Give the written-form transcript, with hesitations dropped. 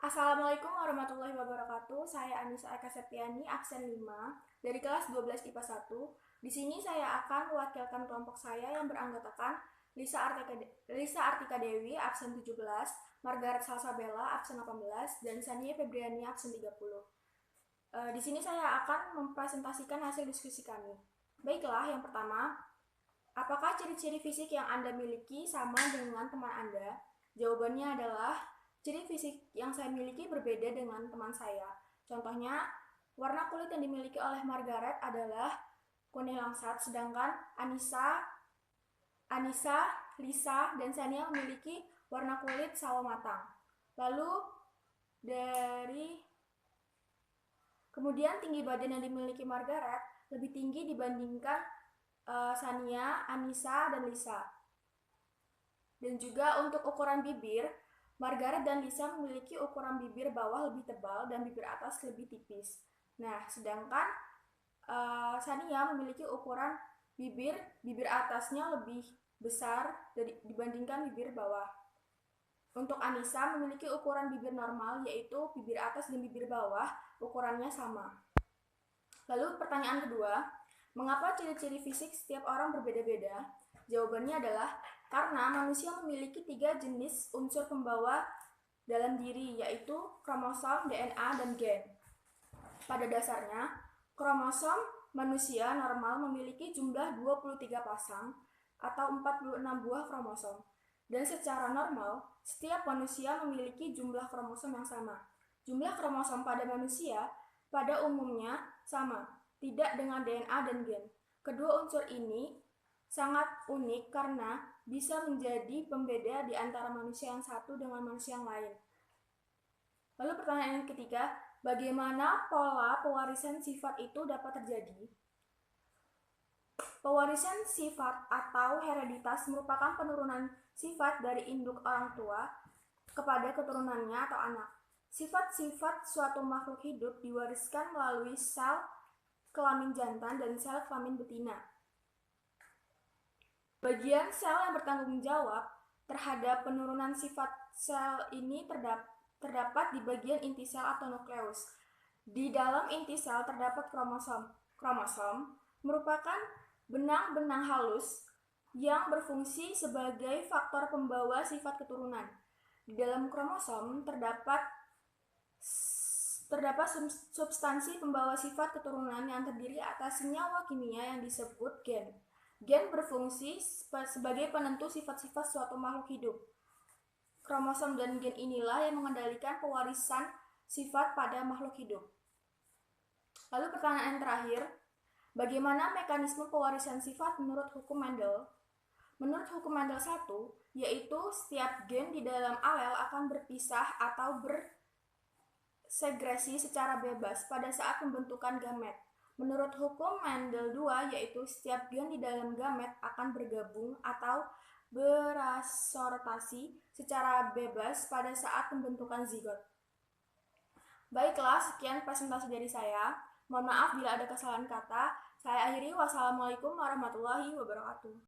Assalamualaikum warahmatullahi wabarakatuh. Saya Anissa Eka Septiani, absen 5 dari kelas 12 IPA 1. Di sini saya akan mewakilkan kelompok saya yang beranggotakan Lisa Artika Dewi, absen 17, Margaret Salsabella, absen 18, dan Sania Febriani, absen 30. Di sini saya akan mempresentasikan hasil diskusi kami. Baiklah, yang pertama, apakah ciri-ciri fisik yang Anda miliki sama dengan teman Anda? Jawabannya adalah ciri fisik yang saya miliki berbeda dengan teman saya. Contohnya, warna kulit yang dimiliki oleh Margaret adalah kuning langsat, sedangkan Anissa, Lisa, dan Sania memiliki warna kulit sawo matang. Lalu kemudian tinggi badan yang dimiliki Margaret lebih tinggi dibandingkan Sania, Anissa, dan Lisa. Dan juga untuk ukuran bibir, Margaret dan Lisa memiliki ukuran bibir bawah lebih tebal dan bibir atas lebih tipis. Nah, sedangkan Sania memiliki ukuran bibir atasnya lebih besar dibandingkan bibir bawah. Untuk Anissa memiliki ukuran bibir normal, yaitu bibir atas dan bibir bawah ukurannya sama. Lalu pertanyaan kedua, mengapa ciri-ciri fisik setiap orang berbeda-beda? Jawabannya adalah karena manusia memiliki 3 jenis unsur pembawa dalam diri, yaitu kromosom, DNA, dan gen. Pada dasarnya, kromosom manusia normal memiliki jumlah 23 pasang atau 46 buah kromosom. Dan secara normal, setiap manusia memiliki jumlah kromosom yang sama. Jumlah kromosom pada manusia pada umumnya sama, tidak dengan DNA dan gen. Kedua unsur ini sangat unik karena bisa menjadi pembeda di antara manusia yang satu dengan manusia yang lain. Lalu pertanyaan yang ketiga, bagaimana pola pewarisan sifat itu dapat terjadi? Pewarisan sifat atau hereditas merupakan penurunan sifat dari induk orang tua kepada keturunannya atau anak. Sifat-sifat suatu makhluk hidup diwariskan melalui sel kelamin jantan dan sel kelamin betina. Bagian sel yang bertanggung jawab terhadap penurunan sifat sel ini terdapat di bagian inti sel atau nukleus. Di dalam inti sel terdapat kromosom. Kromosom merupakan benang-benang halus yang berfungsi sebagai faktor pembawa sifat keturunan. Di dalam kromosom terdapat substansi pembawa sifat keturunan yang terdiri atas senyawa kimia yang disebut gen. Gen berfungsi sebagai penentu sifat-sifat suatu makhluk hidup. Kromosom dan gen inilah yang mengendalikan pewarisan sifat pada makhluk hidup. Lalu pertanyaan terakhir, bagaimana mekanisme pewarisan sifat menurut hukum Mendel? Menurut hukum Mendel 1, yaitu setiap gen di dalam alel akan berpisah atau segresi secara bebas pada saat pembentukan gamet. Menurut hukum Mendel 2, yaitu setiap gen di dalam gamet akan bergabung atau berasortasi secara bebas pada saat pembentukan zigot. Baiklah, sekian presentasi dari saya. Mohon maaf bila ada kesalahan kata. Saya akhiri. Wassalamualaikum warahmatullahi wabarakatuh.